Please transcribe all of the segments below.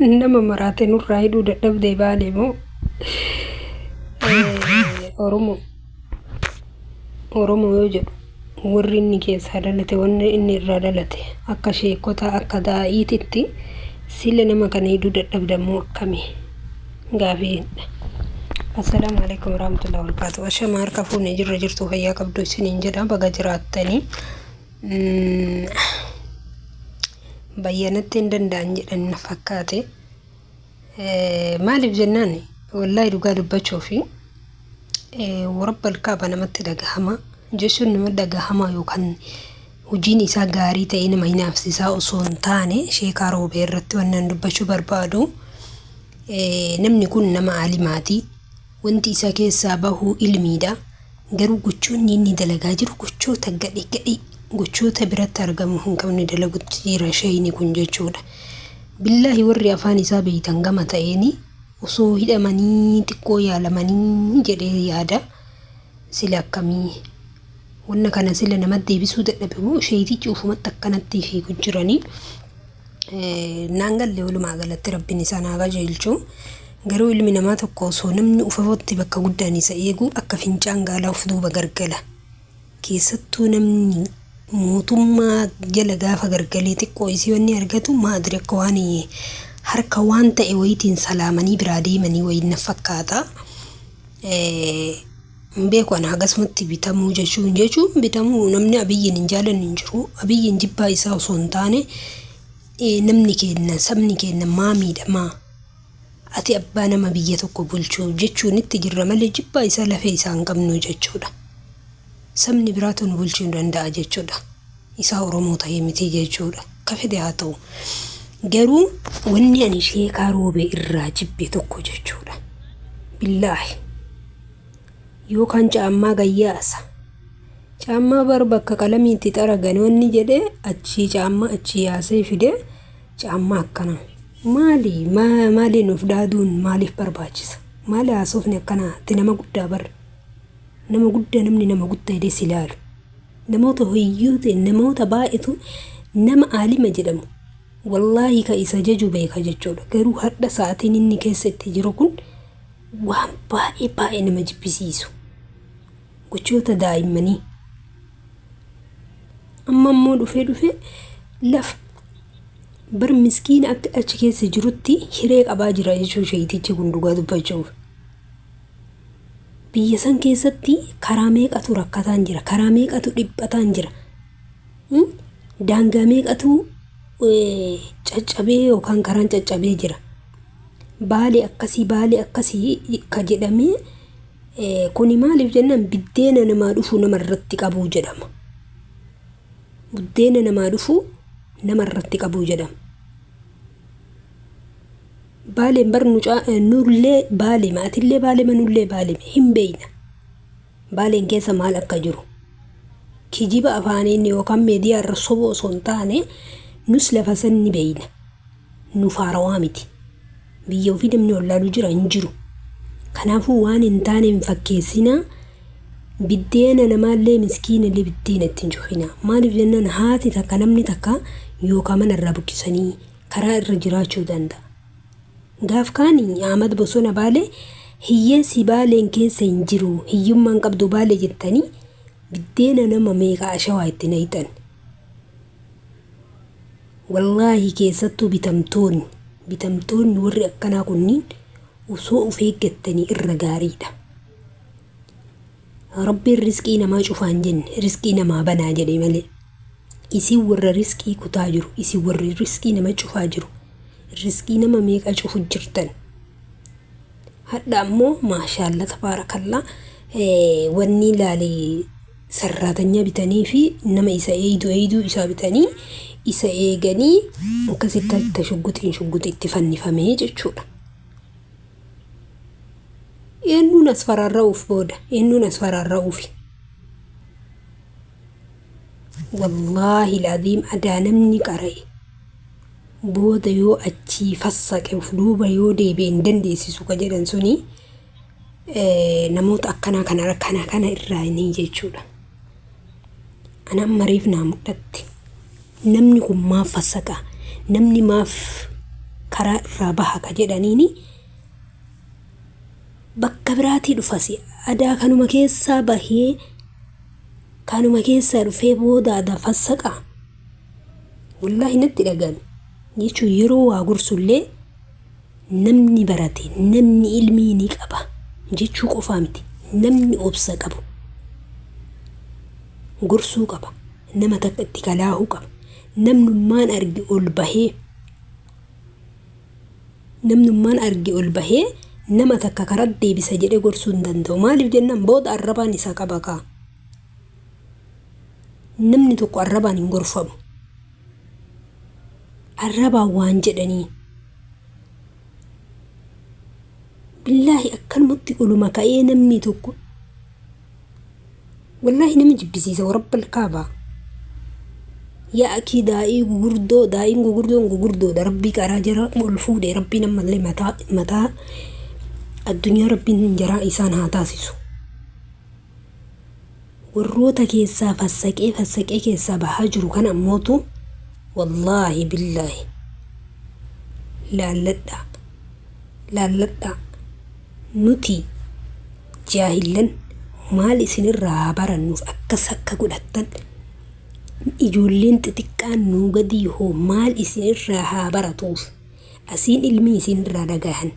nama maraate nurraa hidhuu dadhabdee baale moo Oromoo yoo jedhu warri inni keessaa dhalate wanni inni irraa dhalate akka sheekota akka daa'iititti sila nama kana hidhuu dadhabdamoo akkamii gaafiidha. Assalaamu alaykum warahmatullahi wabarakatuh. Ashama harka fuunee jirra jirtu fayyaa qabdu isiniin jedha baga jiraattanii bayyanatti hin danda'an jedhan fakkaate. Maaliif jennaan wallahi dhugaa dubbachuu fi warabbal kaaba namatti dhagahama jechuun nama dhagahama yookaan hojiin isaa gaarii ta'ee nama hinaafsisaa osoo hin taane sheekaa roobee irratti wannan dubbachuu barbaadu. Namni kun nama aalimaati. Wanti isa keessaa bahu ilmiidha. Garuu gochoonni inni dalagaa jiru gochoota gadhii gochoota biratti argamu hin qabne dalagutti jira shayini kun jechuudha. Billahi warri afaan isaa beeytan gama ta'eeni osoo hidhamanii xiqqoo yaalamanii jedhee yaada. Sila akkamii wanna kana sila nama deebisuu dadhabe shayitichi ufumatti akkanatti fiigu jiranii. Naangalle walumaa galatti rabbiin isaa naa qajeelchu. Garuu ilmi namaa tokko osoo namni ufafootti bakka guddaan isa eegu akka fincaan gaalaa of duuba gargala. Keessattuu namni mootummaa jala gaafa gargalee xiqqoo isii wanni argatu maadri akka waan harka waan ta'e wayitiin salaamanii biraa deemanii wayin na fakkaata. Beeku ana hagasumatti bitamuu jechuun bitamuu namni abiyyiin hin jaalanne hin jiru. Abiyyiin jibbaa isaa osoo hin taane namni kenna sabni kenna maa miidhamaa. Ati abbaa nama biyya tokko bulchuu jechuun itti jirra malee jibbaa isaa lafee isaa hin qabnu jechuudha. Sabni biraatu nu bulchuu hin danda'a jechuudha. Isaa Oromoo ta'ee miti jechuudha. Akka fedhe haa ta'u. Garuu wanni ani sheekaa roobee irraa jibbe tokko jechuudha. Billaahi. Yookaan caammaa gayyaasa. Caammaa bar bakka qalamii itti xaragan wanni jedhee achii caammaa achii yaasee fide caammaa akkana. Maali nuuf daaduun maaliif barbaachisa? Maali haasofni akkana ati nama guddaa bar. Nama guddaa namni nama guddaa hidhee si ilaalu. Namoota hoyyuu ta'e namoota baay'eetu nama aalima jedhamu. Wallaahi ka isa jaju beeka jechuudha. Garuu hadha sa'aatiin inni keessatti jiru kun waan baay'ee nama jibbisiisu. Gochoota daa'immanii. Amma immoo dhufee lafa bar miskiina akka achi keessa jirutti hiree qabaa jira jechuun shayitichi kun dhugaa dubbachuuf. Biyya san keessatti karaa meeqatu rakkataan jira, karaa meeqatu dhiphataan jira. Daangaa meeqatu caccabee yookaan karaan caccabee jira. Baali akkasii ka jedhamee kuni maaliif jennaan biddeena namaa dhufuu namarratti qabuu jedhama. Biddeena namaa dhufuu namarratti qabuu jedhama. Baaleen bar nurlee baale maatillee baale manullee baale hin beeyna. Baaleen keessa maal akka jiru. Kijiba afaaniin yookaan meediyaa irra soboo osoo hin taane nus lafa san ni beeyna. Nu faarawaa miti. Biyya ofii namni wallaalu jira hin jiru. Kanaafuu waan hin taane hin fakkeessinaa. Biddeena namaallee miskiinallee biddeena ittiin cufina. Maaliif jennaan haati takka namni takka yookaan mana irraa buqqisanii karaa irra jiraachuu danda'a. Gaaf kaanii Ahmad Bosona Baale hiyyeessi Baaleen keessa hin jiru hiyyummaan qabdu Baale jettanii biddeena nama meeqa ashawaa itti nayxan. Wallaahi keessattuu bitamtoonni warri akkanaa kunniin osoo of eeggattanii irra gaariidha. Rabbiin riskii namaa cufaan jenne riskii namaa banaa jedhe malee. Isin warra riskii kutaa jiru, isin warra riskii nama cufaa jiru. Riskii nama meeqa cufu jirtan. Hadda ammoo maashaallah tabaarakallaa wanni ilaalee sarraatanya bitanii fi nama isa eeyduu isaa bitanii isa eeganii akkasitti shugguxii itti fannifamee jechuudha. Eenyuun as faraarra'uuf booda eenyuun as faraarra'uufi. Wallaahi laadiim adaa namni qara'e booda yoo achii fassaqe of duuba yoo deebi'e hin dandeessisu ka jedhan suni namoota akkanaa kana irraa inni jechuudha. Ana mariif naa mudhatte namni kun maaf fassaqa namni maaf karaa irraa baha ka jedhaniini bakka biraatii dhufasi adaa kanuma keessaa bahee kanuma keessaa dhufee booda adaa fassaqa wallahi natti dhagan jechuun yeroo waa gorsullee namni barate namni ilmii ni qaba jechuu qofaa miti namni obsa qabu gorsuu qaba nama takka itti kalaahuu qaba namnummaan argi ol bahee nama takka karaa deebisa jedhee gorsuu hin danda'u maaliif jennaan booda arrabaan isaa qaba kaa namni tokko arrabaan hin gorfamu arrabaan waan jedhanii billahi akkanumatti uluma ka'ee namni tokko wallahi nama jibbisiisa warabbal kaabaa yaa akii daa'ii gugurdoo rabbii qaraa jira ol fuudhee rabbii namallee mataa addunyaa rabbiin jaraa isaan haa taasisu warroota keessaa fassaqee keessaa bahaa jiru kan ammootu wallahi billahi laalladha nuti jaahillan maal isinirraa barannuuf akkas akka godhattan ijoolleen xixiqqaan nuu gadii hoo maal isinirraa haa baratuuf asiin ilmi isinirraa dhagahan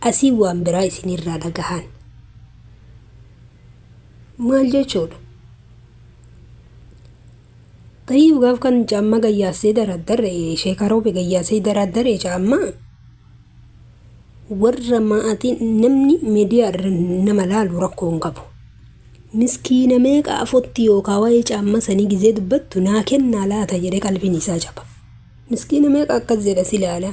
asiin waan biraa isinirraa dhagahan maal jechuudha tayyib gaaf kan caamma gayyaasee daraddare sheekaroobe gayyaasee daraddare caamma warra maatiin namni miidiyaa irra nama laalu rakkoo hin qabu miskiina meeqa afotti yookaan waa'ee caamma sanii gizee dubbattu naa kennaa laata jedhee qalbiin isaa jaba miskiina meeqa akkas jedha si laala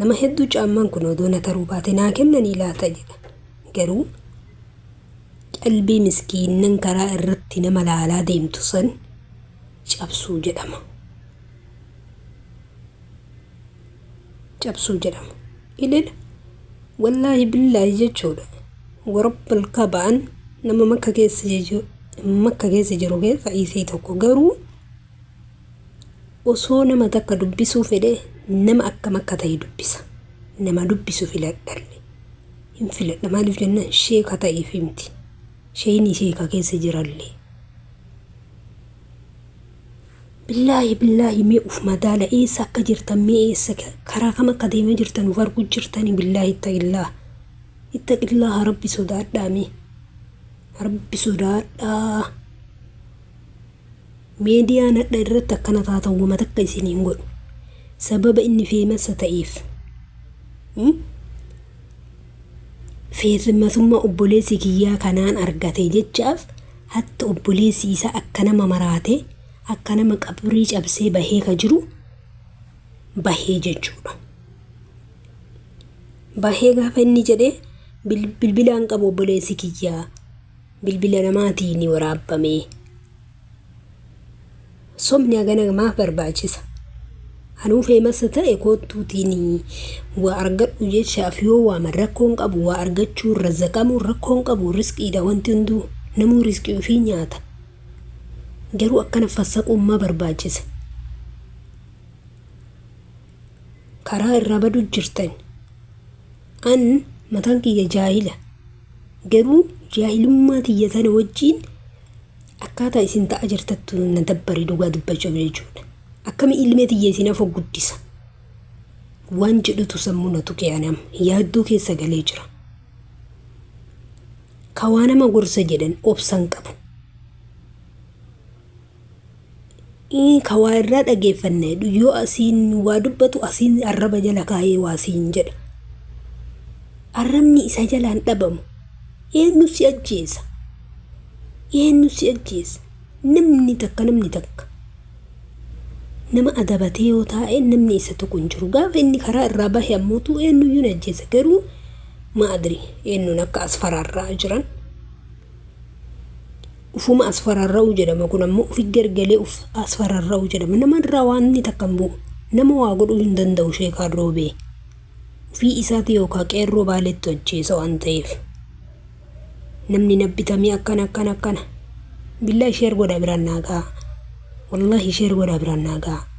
nama hedduu caammaan kun odoo na taruu baate naa kennanii laata jedha garuu qalbii miskiinnan karaa irratti nama laalaa deemtu san cabsuu jedhama ilila wallaahi billaahi jechuudha warabbal kabaan nama makka keessa jiru keessa isii tokko garuu osoo nama takka dubbisuu fedhe nama akkam akka ta'e dubbisa nama dubbisu filadhalle hin filadha maaliif jennaan sheeka ta'eef miti sheeyni sheeka keessa jirallee billahi mee uf madaala eessa akka jirtan mee eessa karaa kam akka deemaa jirtan uf arguu jirtanii billahi ittaqillaa rabbi sodaadhaa mee rabbi sodaadhaa miidiyaan adda irratti akkana taatan wama takka isiniin godhu sababa inni feemasa ta'eef feermatummaa obboleessi kiyyaa kanaan argate jechaaf hatta obboleessi isaa akka nama maraate akka nama qabrii cabsee bahee ka jiru bahee jechuudha bahee gaafa inni jedhee bilbilaan qabu obboleessi kiyyaa bilbila namaatiin waraabame somni agana maaf barbaachisa anuu feemasa ta'e koottuutiin waa argadhu jechaaf yoo waa rakkoon qabu waa argachuu razzaqamuu rakkoon qabu riskiidha wanti hunduu namuu riskii ofii nyaata garuu akkana fassaqummaa barbaachisa karaa irraa baduu jirtan an mataan kiyya jaahila garuu jaahilummaa tiyya tana wajjiin akkaataa isin ta'a jirtattu na dabbari dhugaa dubbachuuf jechuudha akkami ilmee tiyya isin afoo guddisa waan jedhutu sammuu na tuqee anam yaadduu keessa galee jira kawaa nama gorsa jedhan obsan qabu kawaa irraa dhageeffanne yoo asiin waa dubbatu asiin arraba jala kaayee waa siin jedha arrabni isa jalaan dhabamu eenyu si ajjeesa namni takka nama adabatee yoo taa'e namni isa tokko hin jiru gaafa inni karaa irraa bahe ammootu eenyuyyuu na ajjeesa garuu maadri eenyuun akka asfararraa jiran ufuma asfararra'u jedhama kun ammoo ufi gargalee uf asfararra'u jedhama namarraa waan inni takka hin bu'u nama waa godhuu hin danda'u sheekaa roobee ufii isaati yookaan qeerroo baaleetti ajjeesa waan ta'eef namni nabbitamee akkana billaa sheer godha biraan naagaa والله شير ولا برناقة